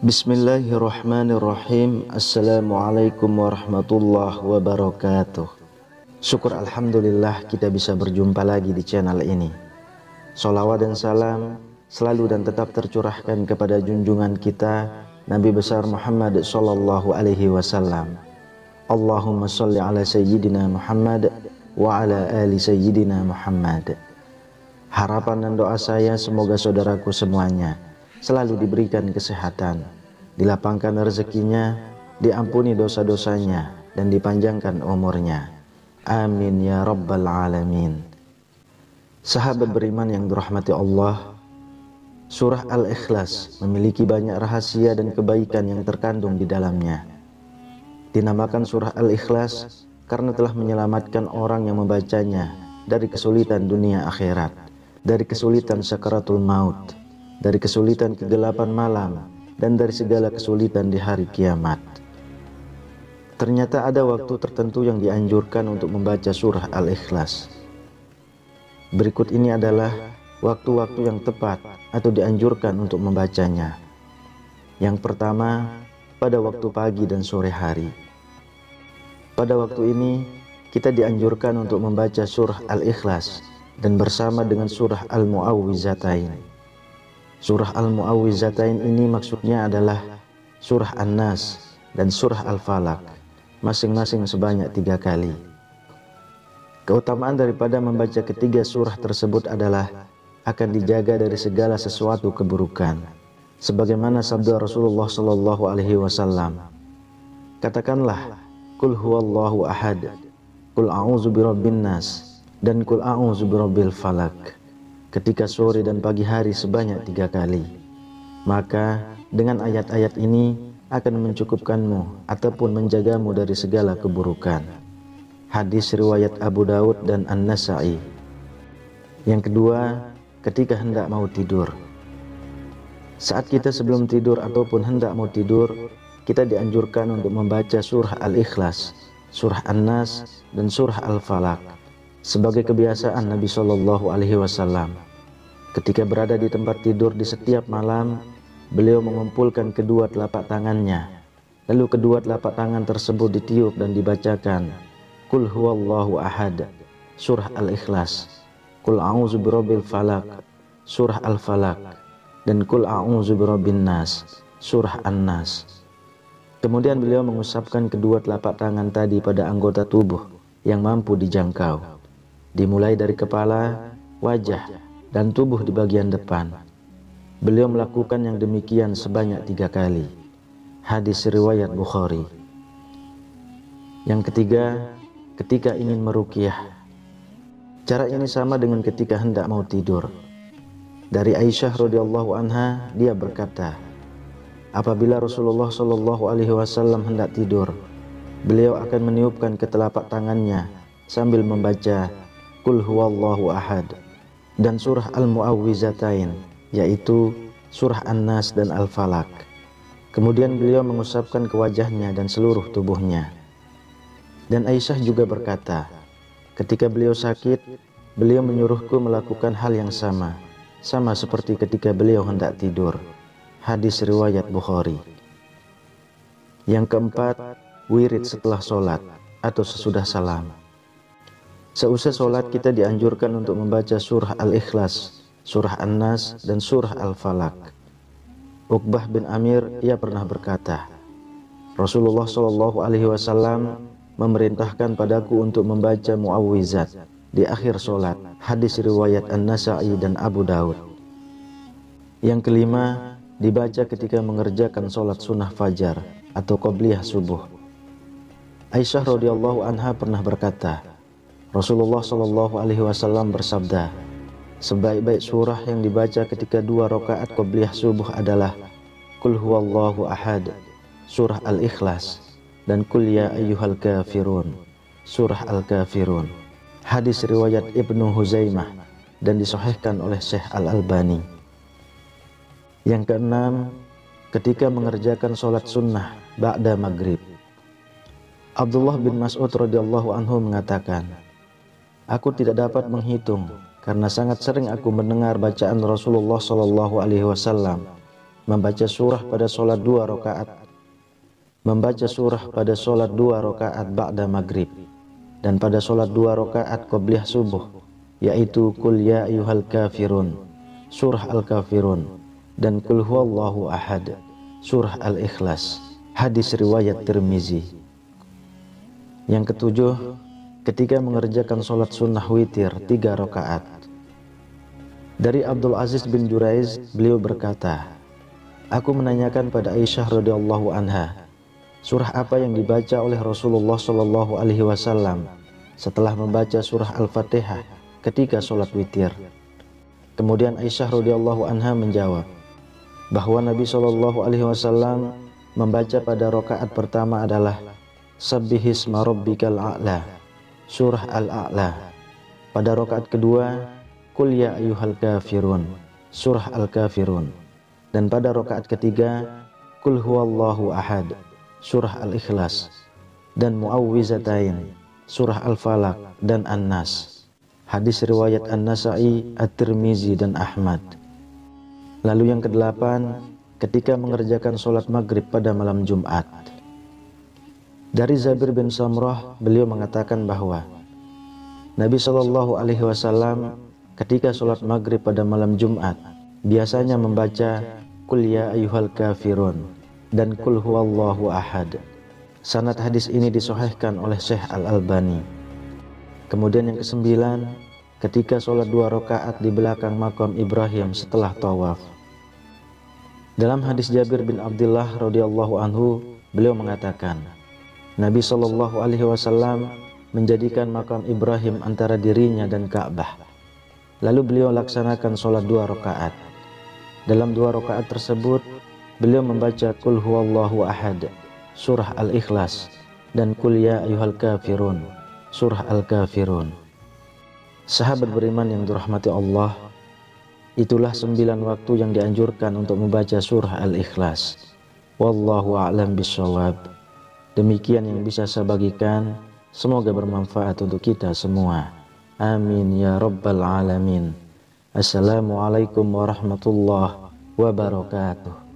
Bismillahirrahmanirrahim. Assalamualaikum warahmatullahi wabarakatuh. Syukur alhamdulillah kita bisa berjumpa lagi di channel ini. Sholawat dan salam selalu dan tetap tercurahkan kepada junjungan kita Nabi besar Muhammad sallallahu alaihi wasallam. Allahumma sholli ala sayyidina Muhammad wa ala ali sayyidina Muhammad. Harapan dan doa saya semoga saudaraku semuanya selalu diberikan kesehatan, dilapangkan rezekinya, diampuni dosa-dosanya, dan dipanjangkan umurnya. Amin ya rabbal alamin. Sahabat beriman yang dirahmati Allah, surah Al-Ikhlas memiliki banyak rahasia dan kebaikan yang terkandung di dalamnya. Dinamakan surah Al-Ikhlas karena telah menyelamatkan orang yang membacanya dari kesulitan dunia akhirat, dari kesulitan sakaratul maut, dari kesulitan kegelapan malam, dan dari segala kesulitan di hari kiamat. Ternyata ada waktu tertentu yang dianjurkan untuk membaca surah Al-Ikhlas. Berikut ini adalah waktu-waktu yang tepat atau dianjurkan untuk membacanya. Yang pertama, pada waktu pagi dan sore hari. Pada waktu ini, kita dianjurkan untuk membaca surah Al-Ikhlas dan bersama dengan surah Al-Mu'awwizatain. Surah Al-Mu'awwizatain ini maksudnya adalah surah An-Nas dan surah Al-Falaq, masing-masing sebanyak 3 kali. Keutamaan daripada membaca ketiga surah tersebut adalah akan dijaga dari segala sesuatu keburukan. Sebagaimana sabda Rasulullah sallallahu alaihi wasallam, katakanlah, Qul huwallahu ahad, Qul a'udzu birabbin nas, dan Qul a'udzu birabbil falaq, ketika sore dan pagi hari sebanyak 3 kali. Maka dengan ayat-ayat ini akan mencukupkanmu ataupun menjagamu dari segala keburukan. Hadis riwayat Abu Daud dan An-Nasa'i. Yang kedua, ketika hendak mau tidur. Saat kita sebelum tidur ataupun hendak mau tidur, kita dianjurkan untuk membaca surah Al-Ikhlas, surah An-Nas, dan surah Al-Falaq sebagai kebiasaan Nabi Shallallahu alaihi wasallam. Ketika berada di tempat tidur di setiap malam, beliau mengumpulkan kedua telapak tangannya, lalu kedua telapak tangan tersebut ditiup dan dibacakan Qul huwallahu ahad, surah Al-Ikhlas, Qul a'udzu birabbil falaq, surah Al-Falaq, dan Qul a'udzu birabbin nas, surah An-Nas. Kemudian beliau mengusapkan kedua telapak tangan tadi pada anggota tubuh yang mampu dijangkau, dimulai dari kepala, wajah, dan tubuh di bagian depan. Beliau melakukan yang demikian sebanyak 3 kali. Hadis riwayat Bukhari. Yang ketiga, ketika ingin meruqyah. Cara ini sama dengan ketika hendak mau tidur. Dari Aisyah radhiyallahu anha, dia berkata, apabila Rasulullah shallallahu alaihi wasallam hendak tidur, beliau akan meniupkan ke telapak tangannya sambil membaca Qul huwallahu ahad dan surah Al-Mu'awwizatain, yaitu surah An-Nas dan Al-Falaq. Kemudian beliau mengusapkan ke wajahnya dan seluruh tubuhnya. Dan Aisyah juga berkata, ketika beliau sakit, beliau menyuruhku melakukan hal yang sama seperti ketika beliau hendak tidur. Hadis riwayat Bukhari. Yang keempat, wirid setelah sholat atau sesudah salam. Seusai sholat kita dianjurkan untuk membaca surah Al-Ikhlas, surah An-Nas, dan surah Al-Falaq. Uqbah bin Amir, ia pernah berkata, Rasulullah Shallallahu alaihi wasallam memerintahkan padaku untuk membaca muawwizat di akhir sholat. Hadis riwayat An-Nasa'i dan Abu Daud. Yang kelima, dibaca ketika mengerjakan sholat sunnah fajar atau qobliyah subuh. Aisyah radhiyallahu anha pernah berkata, Rasulullah Shallallahu alaihi wasallam bersabda, sebaik-baik surah yang dibaca ketika 2 rakaat qobliyah subuh adalah Qul huwallahu ahad, surah Al-Ikhlas, dan Qul ya ayyuhal kafirun, surah Al-Kafirun. Hadis riwayat Ibnu Huzaimah dan disahihkan oleh Syekh Al-Albani. Yang keenam, ketika mengerjakan sholat sunnah ba'da maghrib. Abdullah bin Mas'ud radhiyallahu anhu mengatakan, aku tidak dapat menghitung karena sangat sering aku mendengar bacaan Rasulullah sallallahu alaihi wasallam membaca surah pada sholat 2 rakaat ba'da maghrib dan pada sholat 2 rakaat qobliyah subuh, yaitu Qul ya ayyuhal kafirun, surah Al-Kafirun, dan Qul huwallahu ahad, surah Al-Ikhlas. Hadis riwayat Tirmizi. Yang ketujuh, ketika mengerjakan sholat sunnah witir 3 rakaat. Dari Abdul Aziz bin Juraiz, beliau berkata, aku menanyakan pada Aisyah radhiyallahu anha, surah apa yang dibaca oleh Rasulullah sallallahu alaihi wasallam setelah membaca surah Al-Fatihah ketika sholat witir. Kemudian Aisyah radhiyallahu anha menjawab bahwa Nabi sallallahu alaihi wasallam membaca pada rakaat pertama adalah Sabbihisma rabbikal a'la, surah Al-A'la. Pada rakaat kedua, Qul ya ayyuhal kafirun, surah Al-Kafirun. Dan pada rakaat ketiga, Qul huwallahu ahad, surah Al-Ikhlas, dan Mu'awwizatain, surah Al-Falaq dan An-Nas. Hadis riwayat An-Nasa'i, At-Tirmizi, dan Ahmad. Lalu yang kedelapan, ketika mengerjakan sholat maghrib pada malam Jumat. Dari Zabir bin Samrah, beliau mengatakan bahwa Nabi Shallallahu Alaihi Wasallam ketika sholat maghrib pada malam Jumat biasanya membaca Qul ya ayyuhal kafirun dan Qul huwallahu ahad. Sanad hadis ini disahihkan oleh Syekh Al-Albani. Kemudian yang kesembilan, ketika sholat 2 rakaat di belakang makam Ibrahim setelah tawaf. Dalam hadis Jabir bin Abdullah radhiyallahu anhu, beliau mengatakan, Nabi Shallallahu Alaihi Wasallam menjadikan makam Ibrahim antara dirinya dan Ka'bah. Lalu beliau laksanakan sholat 2 rakaat. Dalam 2 rakaat tersebut, beliau membaca Qul huwallahu ahad, surah Al-Ikhlas, dan Qul ya ayyuhal kafirun, surah Al-Kafirun. Sahabat beriman yang dirahmati Allah, itulah 9 waktu yang dianjurkan untuk membaca surah Al-Ikhlas. Wallahu a'lam bishawab. Demikian yang bisa saya bagikan, semoga bermanfaat untuk kita semua. Amin ya rabbal alamin. Assalamualaikum warahmatullahi wabarakatuh.